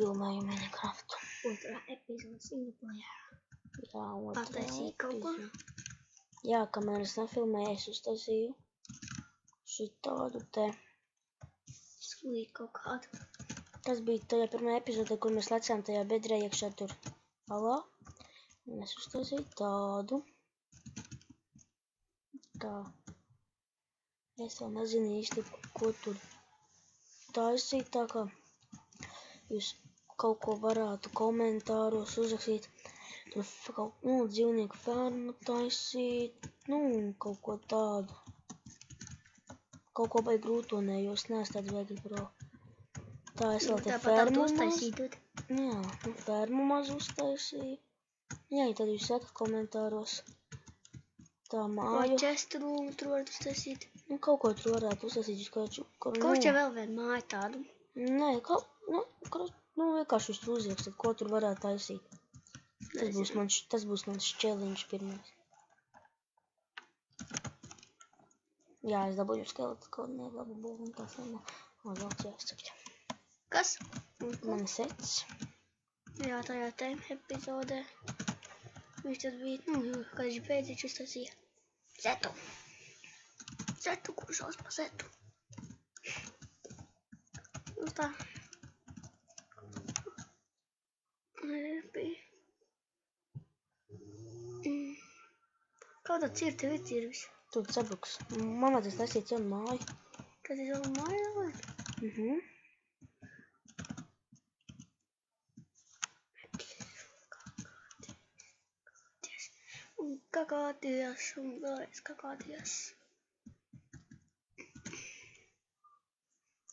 filmēju Minecraftu. Otrā epizode singleplayerā. Jā, otrā Pataisīju kaut ko. Jā, kamēr es nefilmēju, es uztaisīju šitādu te. Sklīt kaut kādu. Tas bija tajā pirmā epizodē, kur mēs lecām tajā bedrē iekšā tur alā. Un es uztaisīju tādu. Tā. Es vēl nezinu īsti, ko tur taisīt, tā kā jūs kaut ko varētu komentāros uzrakstīt. Tur kaut, dzīvnieku fermu taisīt, kaut ko tādu. Kaut ko baigi grūtonē, jo es neesmu tāds baigi pro. Tā es vēl te fermu maz. Jā, fermu maz uztaisīju. Jā, tad jūs sakat komentāros. Tā māju. Vai čestru tur varat uztaisīt? Kaut ko tur varētu uztaisīt uz kādu. Kaut čia vēl vienu māju tādu? Nē, vienkārši jūs tur uzrakstat, ko tur varētu taisīt. Tas būs mans challenge pirmais. Jā, es dabūju skeletu, kaut nedabūju, un tas vēl jāizcakļa. Kas? Man sets. Jā, tajā te epizodē. Viņš tad bija, kad viņš pēdīši uztaisīja. Zetu, kurš šaus pa zetu. Un tā. Bija. Kādā cirti ir cirvis? Tur sabruks. Man vajadzēs taisīt jaunu māju. Tad ir jaunu māju vēl? Un kakāties, un vēlreiz kakāties.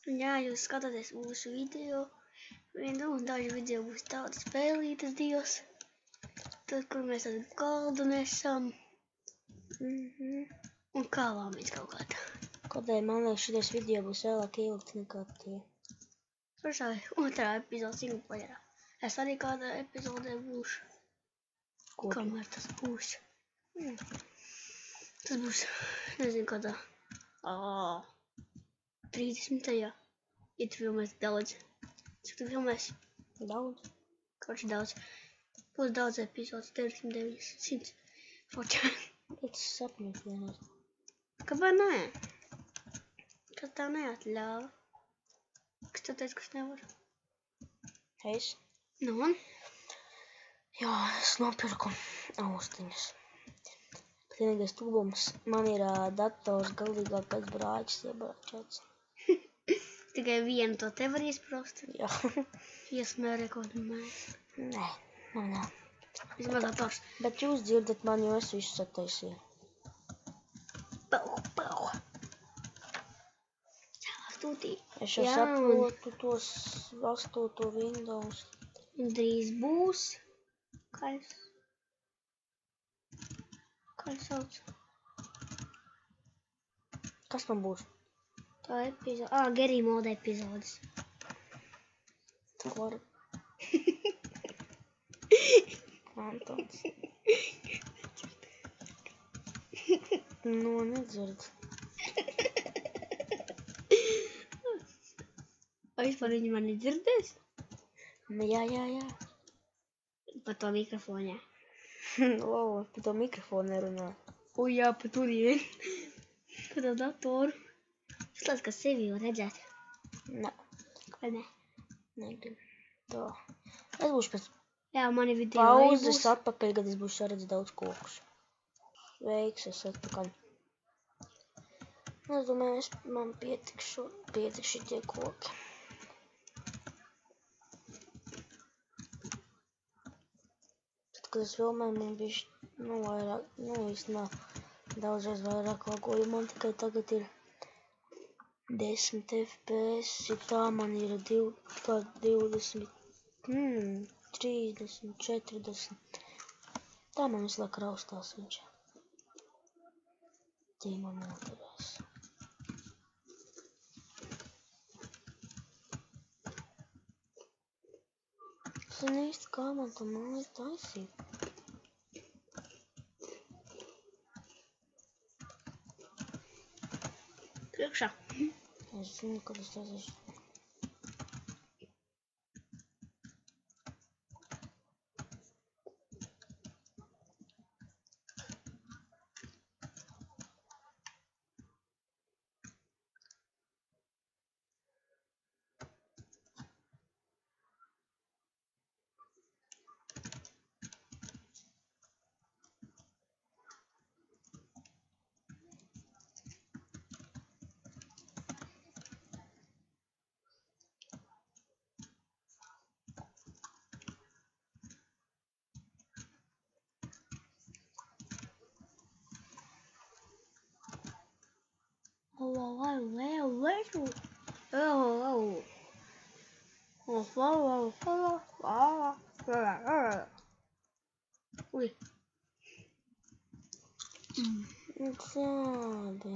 Un jā, jūs skatāties mūsu video. Un daži video būs tādas spēlītas divas. Tad, kur mēs tādu galdu nesam. Un kāvāmies kaut kādā. Kādēļ man liekas, šitais video būs vēlāk ievilkt nekā tie. Pašā otrā epizode singleplayerā. Es arī kādā epizodē būšu. Kamēr tas būs. Tas būs, nezinu kādā. 30. Ja tu filmēsi daudz. Cik tu filmēsi? Daudz. Kaut daudz. Būs daudz epizodes, 99, 100. Fočā. Bet es sapņoju vienos. Kāpēc nē? Kas tev neatļāva? Kas tu teici, kas nevar? Es? Un? Jā, es nopirku austiņas. Bet vienīgais tūbums man ir dators galīgākais brāķis iebrāķēts. Tikai vienu to te var iesprost? Jā. Iesmērē kaut mērē. Nē, man nav. Vismaz dators. Bet jūs dzirdat man, jo es visu sataisīju. Pauh. Astūtī. Es jau saprotu tos 8. Windows. Drīz būs. Kā sauc? Kas man būs? Tā epizode. Gerī moda epizodes. Tu vari. Antons. Nedzird. Vai vispār viņi mani dzirdēs? Jā. Pa to mikrofonē. Pa to mikrofonu nerunā. Jā, pa turien. Pa to datoru. Es liekas, ka sevi var redzēt. Nē. Vai ne? Negribu. Tā. Es būšu pēc mani video pauzes atpakaļ, kad es būšu saredz daudz kokus. Sveiks, es atpakaļ. Es domāju, man pietiks šitie koki. Tad, kad es filmēju, man bija vairāk, īstenībā daudzreiz vairāk lagoju. Man tikai tagad ir 10 FPS, tā man ir 20, 30, 40. Tā man visu laiku raustās viņš. Tie man noturēs. Es zinu īsti, kā man to māju taisīt. Priekšā. Es zinu, kad es taisīšu. Ui. Sabe.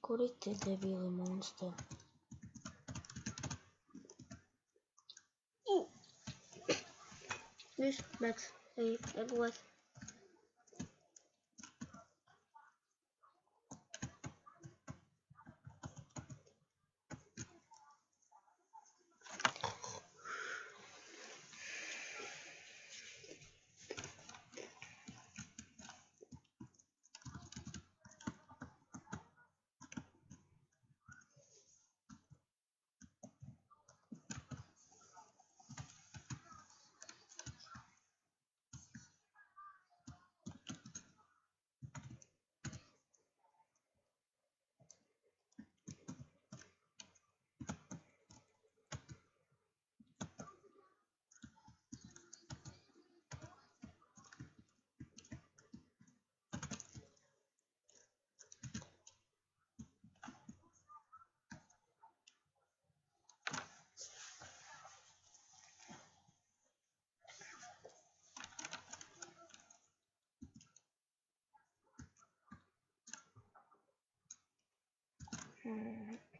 Kur ir tie debili monstri? Viss, beigs. Ej, gulēt.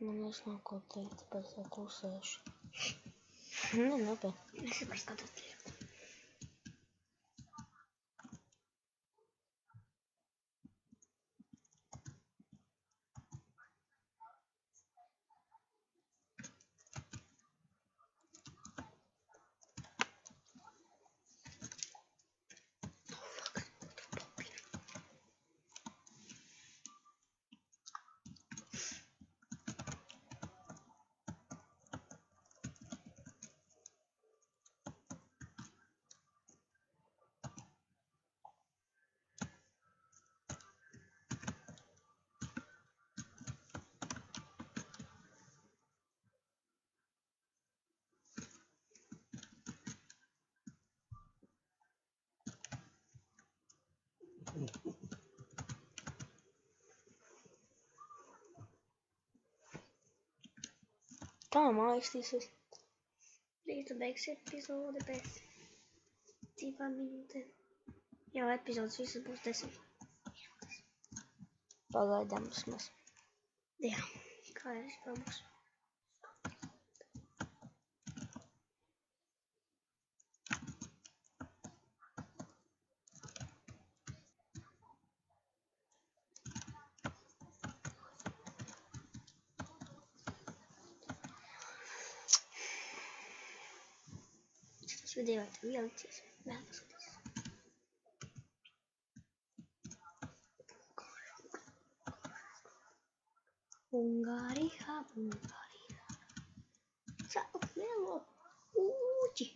Man es nav ko teikt, pēc tā klusēšu. Labi. Es tikai skatos. Tā mākstīsies. Rīta beigs epizode pēc 2 minūtēm. Jau epizodes visas būs 10. Pagaidām vismaz. Jā, kā ir izpildus. Tas video ir tev ielicies. Vēl paskatīs. Ungārija. Celt lielo ūķi.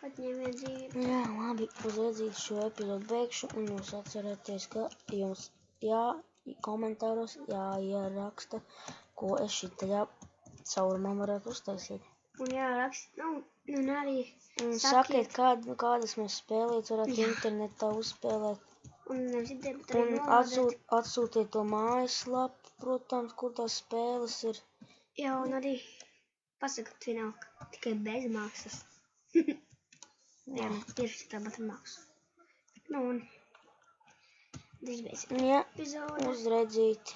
Atņem vien dzīvi. Jā, labi, uzredzīt šo epizodu beigšu un jūs atcerēties, ka jums komentāros jāieraksta, ko es šitajā caurumā varētu uztaisīt. Un jāraksta, un arī Un sakiet, kādas mēs spēlītas varētu internetā uzspēlēt. Un nevis ideja, bet arī Un nolādēt. atsūtiet to mājaslapu, protams, kur tās spēles ir. Jā, un arī pasakat vienalga, tikai bez maksas. Jā, tieši tāpat ar maksu. Nu, un izbeigsim Jā, epizode. uzredzīt.